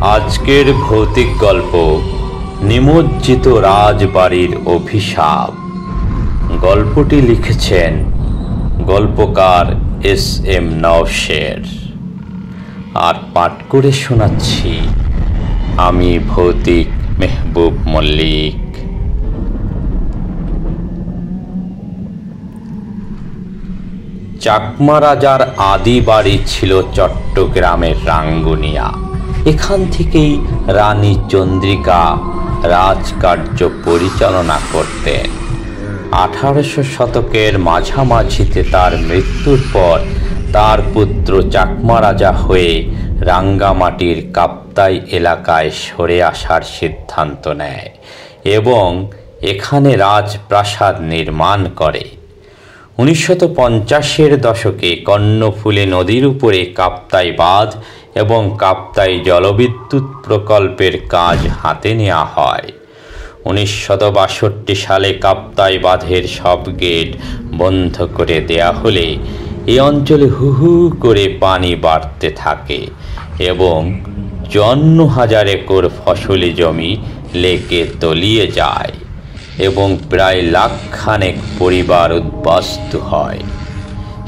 আজকের ভৌতিক গল্প নিমজ্জিত রাজবাড়ির অভিশাপ। গল্পটি লিখেছেন গল্পকার SM নওশের, আর পাঠ করে শোনাচ্ছি আমি ভৌতিক মেহবুব মল্লিক। চাকমা রাজার আদি বাড়ি ছিল চট্টগ্রামের রাঙ্গুনিয়া। এখান থেকেই রানী চন্দ্রিকা রাজকার্য পরিচালনা করতেন। 1800 শতকের মাঝামাঝিতে তার মৃত্যুর পর তার পুত্র চাকমা রাজা হয়ে রাঙ্গামাটির কাপ্তাই এলাকায় সরে আসার সিদ্ধান্ত নেয় এবং এখানে রাজপ্রাসাদ নির্মাণ করে। 1950-এর দশকে কর্ণফুলী নদীর উপরে কাপ্তাই বাঁধ এবং কাপ্তাই জলবিদ্যুৎ প্রকল্পের কাজ হাতে নেওয়া হয়। 1962 সালে কাপ্তাই বাঁধের সব গেট বন্ধ করে দেয়া হলে এই অঞ্চলে হু হু করে পানি বাড়তে থাকে এবং 54,000 একর ফসলি জমি লেকে তলিয়ে যায় এবং প্রায় লাখখানেক পরিবার উদ্বাস্তু হয়।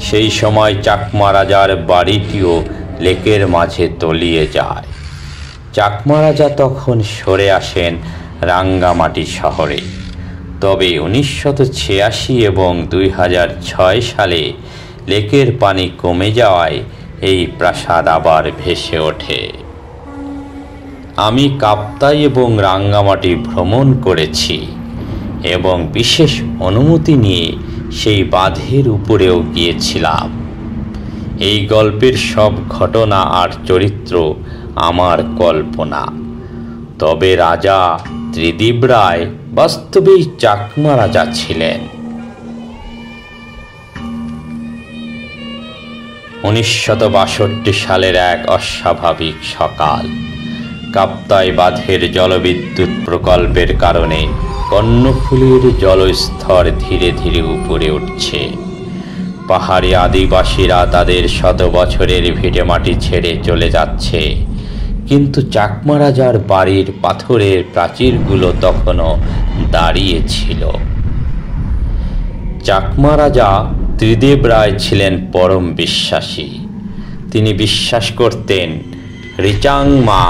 সেই সময় চাকমা রাজার বাড়িটিও লেকের মাঝে তলিয়ে যায়। চাকমা রাজা তখন সরে আসেন রাঙ্গামাটি শহরে। তবে 1986 এবং 2006 সালে লেকের পানি কমে যাওয়ায় এই প্রাসাদ আবার ভেসে ওঠে। আমি কাপ্তাই এবং রাঙ্গামাটি ভ্রমণ করেছি এবং বিশেষ অনুমতি নিয়ে সেই বাঁধের উপরেও গিয়েছিলাম। এই গল্পের সব ঘটনা আর চরিত্র আমার কল্পনা, তবে রাজা ত্রিদিব রায় বাস্তবেই চাকমা রাজা ছিলেন। 1962 সালের এক অস্বাভাবিক সকাল। কাপ্তাই বাঁধের জলবিদ্যুৎ প্রকল্পের কারণে কর্ণফুলীর জলস্তর ধীরে ধীরে উপরে উঠছে। পাহাড়ি আদিবাসীরা তাদের শত বছরের ভিটেমাটি ছেড়ে চলে যাচ্ছে, কিন্তু চাকমা রাজার বাড়ির পাথরের প্রাচীরগুলো তখনও দাঁড়িয়ে ছিল। চাকমা রাজা ত্রিদিব রায় ছিলেন পরম বিশ্বাসী। তিনি বিশ্বাস করতেন রিচাং মা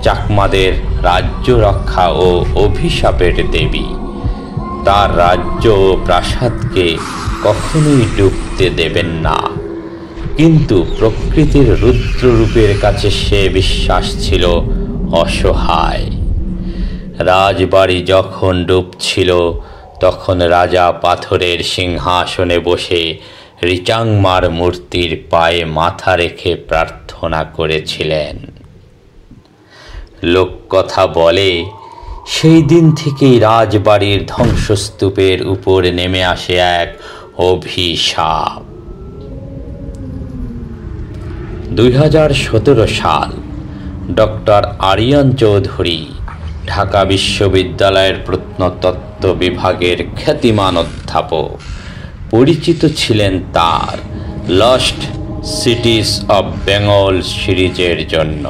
চাকমাদের রাজ্য রক্ষা ও অভিশাপের দেবী। তার রাজ্য ও প্রাসাদকে কখনোই ডুবতে দেবেন না, কিন্তু প্রকৃতির রুদ্ররূপের কাছে সে বিশ্বাস ছিল অসহায়। রাজবাড়ি যখন ডুবছিল তখন রাজা পাথরের সিংহাসনে বসে রিচাংমার মূর্তির পায়ে মাথা রেখে প্রার্থনা করেছিলেন। লোককথা বলে সেই দিন থেকেই রাজবাড়ির ধ্বংসস্তূপের উপর নেমে আসে এক অভিশাপ। 2017 সাল। ডক্টর আরিয়ান চৌধুরী ঢাকা বিশ্ববিদ্যালয়ের প্রত্নতত্ত্ব বিভাগের খ্যাতিমান অধ্যাপক। পরিচিত ছিলেন তার লস্ট সিটিজ অব বেঙ্গল সিরিজের জন্য,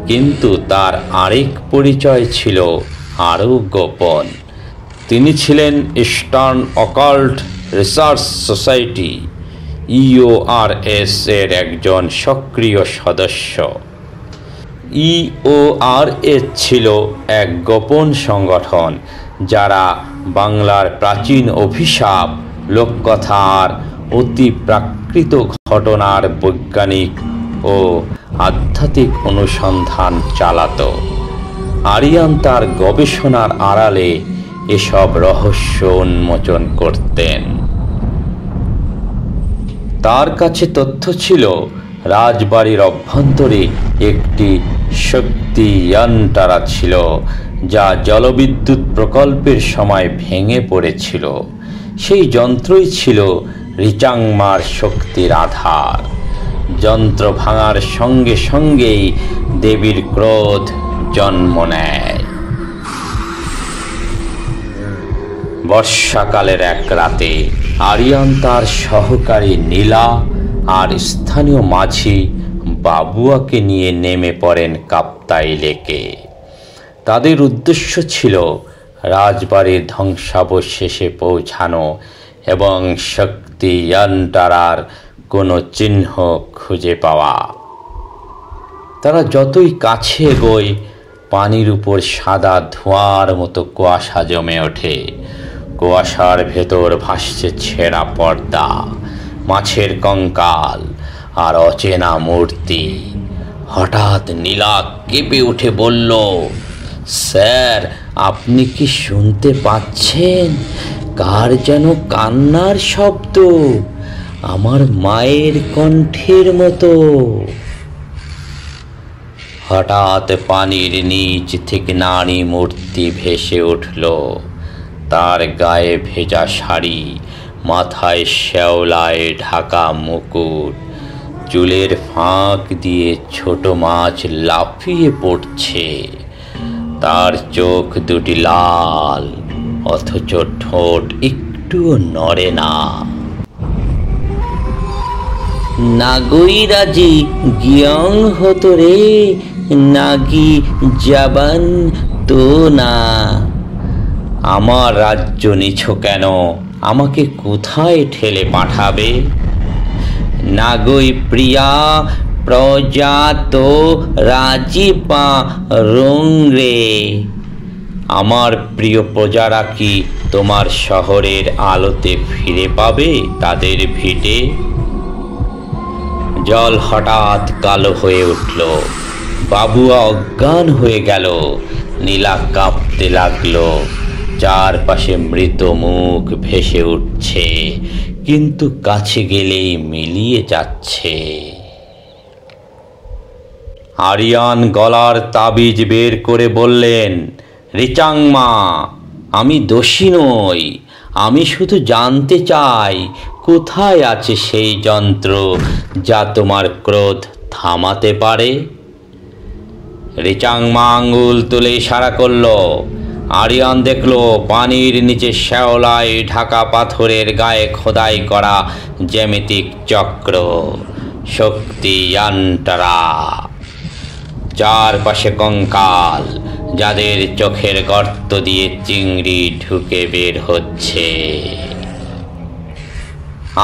কিন্তু তার আরেক পরিচয় ছিল আরও গোপন। তিনি ছিলেন eastern occult research society EORS এর একজন সক্রিয় সদস্য। EORS ছিল এক গোপন সংগঠন যারা বাংলার প্রাচীন অভিশাপ, লোককথা আর অতি প্রাকৃত ঘটনার বৈজ্ঞানিক ও আধ্যাত্মিক অনুসন্ধান চালাত। আরিয়ান তার গবেষণার আড়ালে এসব রহস্য উন্মোচন করতেন। তার কাছে তথ্য ছিল রাজবাড়ির অভ্যন্তরে একটি শক্তি যন্ত্র ছিল যা জলবিদ্যুৎ প্রকল্পের সময় ভেঙে পড়েছিল। সেই যন্ত্রই ছিল রিচাংমার শক্তির আধার। যন্ত্র ভাঙার সঙ্গে সঙ্গেই দেবীর ক্রোধ জন্ম নেয়। বর্ষাকালের এক রাতে আরিয়ান তার সহকারী নীলা আর স্থানীয় মাঝি বাবুয়াকে নিয়ে নেমে পড়েন কাপ্তাই লেকে। তাদের উদ্দেশ্য ছিল রাজবাড়ির ধ্বংসাবশেষে পৌঁছানো এবং শক্তি ইয়ান্টারার কোনো চিহ্ন খুঁজে পাওয়া। তারা যতই কাছে এগোয়, পানির উপর সাদা ধোঁয়ার মতো কুয়াশা জমে ওঠে। কুয়াশার ভেতর ভাসছে ছেঁড়া পর্দা, মাছের কঙ্কাল আর অচেনা মূর্তি। হঠাৎ নীলা কেঁপে উঠে বলল, স্যার, আপনি কি শুনতে পাচ্ছেন? কার যেন কান্নার শব্দ, আমার মায়ের কণ্ঠের মতো। হঠাৎ পানির নিচ থেকে নারী মূর্তি ভেসে উঠল। তার গায়ে ভেজা শাড়ি, মাথায় শ্যাওলায় ঢাকা মুকুট, চুলের ফাঁক দিয়ে ছোট মাছ লাফিয়ে পড়ছে। তার চোখ দুটি লাল, অথচ ঠোঁট একটুও নড়ে না। নাগই রাজি গিয়ং হতো রে, নাগি জাবান তো না। আমার রাজ্য নিছ কেন? আমাকে কোথায় ঠেলে পাঠাবে? নাগই প্রিয়া প্রজা তো রাজি পা রং রে। আমার প্রিয় প্রজারা কি তোমার শহরের আলোতে ফিরে পাবে তাদের ভিটে? জল হঠাৎ কালো হয়ে উঠল। বাবুয়া অজ্ঞান হয়ে গেল। নীলা কাঁপতে লাগলো। চারপাশে মৃত মুখ ভেসে উঠছে, কিন্তু কাছে গেলেই মিলিয়ে যাচ্ছে। আরিয়ান গলার তাবিজ বের করে বললেন, রিচাংমা, আমি দোষী নই। আমি শুধু জানতে চাই, কোথায় আছে সেই যন্ত্র যা তোমার ক্রোধ থামাতে পারে? রিচাংমা আঙ্গুল তুলে ইশারা করল। আরিয়ান দেখল পানির নিচে শ্যাওলায় ঢাকা পাথরের গায়ে খোদাই করা জ্যামিতিক চক্র, শক্তি ইয়ান্টারা। চারপাশে কঙ্কাল, যাদের চোখের গর্ত দিয়ে চিংড়ি ঢুকে বের হচ্ছে।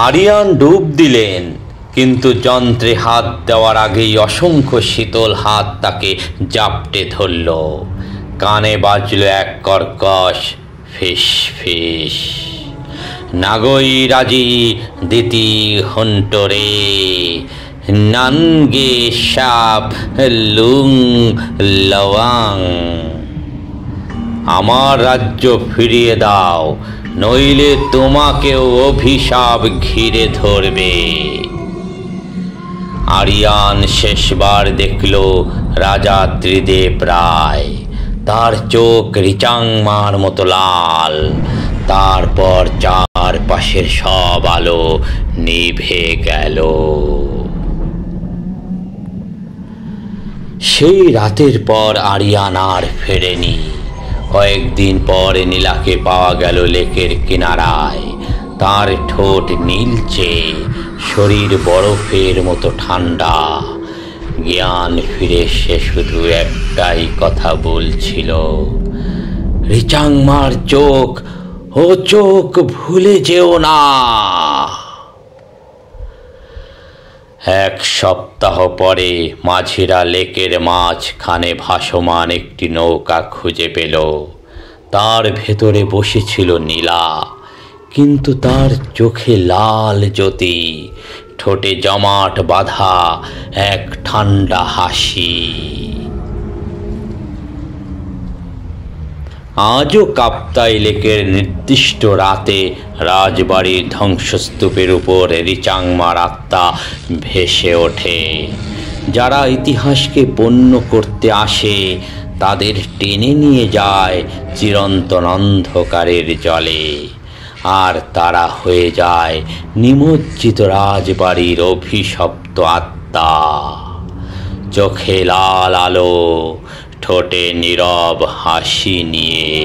আরিয়ান ডুব দিলেন, কিন্তু যন্ত্রে হাত দেওয়ার আগেই অসংখ্য শীতল হাত তাকে জাপটে ধরল। কানে বাজল এক কর্কশ ফিস ফিস, নাগই রাজি দিতি হন্টরে, নানগে সাপ লুং লওয়াং। আমার রাজ্য ফিরিয়ে দাও, নইলে তোমাকেও অভিশাপ ঘিরে ধরবে। আরিয়ান শেষবার দেখল রাজা ত্রিদেব রায়। তার চোখ রিচাংমার মতো লাল। তারপর চারপাশের সব আলো নিভে গেল। সেই রাতের পর আরিয়ান আর ফেরেনি। কয়েকদিন পর নীলাকে পাওয়া গেল লেকের কিনারায়। তার ঠোঁট নীলচে, শরীর বরফের মতো ঠান্ডা। জ্ঞান ফিরে সে শুধু একটাই কথা বলছিল, রিচাংমার চোখ, ও চোখ ভুলে যেও না। এক সপ্তাহ পরে মাঝিরা লেকের মাঝখানে ভাসমান একটি নৌকা খুঁজে পেল। তার ভেতরে বসেছিল নীলা, কিন্তু তার চোখে লাল জ্যোতি, ঠোঁটে জমাট বাঁধা এক ঠান্ডা হাসি। আজও কাপ্তাই লেকের নির্দিষ্ট রাতে রাজবাড়ির ধ্বংসস্তূপের উপর রিচাংমার আত্মা ভেসে ওঠে। যারা ইতিহাসকে পণ্য করতে আসে, তাদের টেনে নিয়ে যায় চিরন্তন অন্ধকারের জলে, আর তারা হয়ে যায় নিমজ্জিত রাজবাড়ির অভিশপ্ত আত্মা। চোখে লাল আলো, ঠোঁটে নীরব হাসি নিয়ে।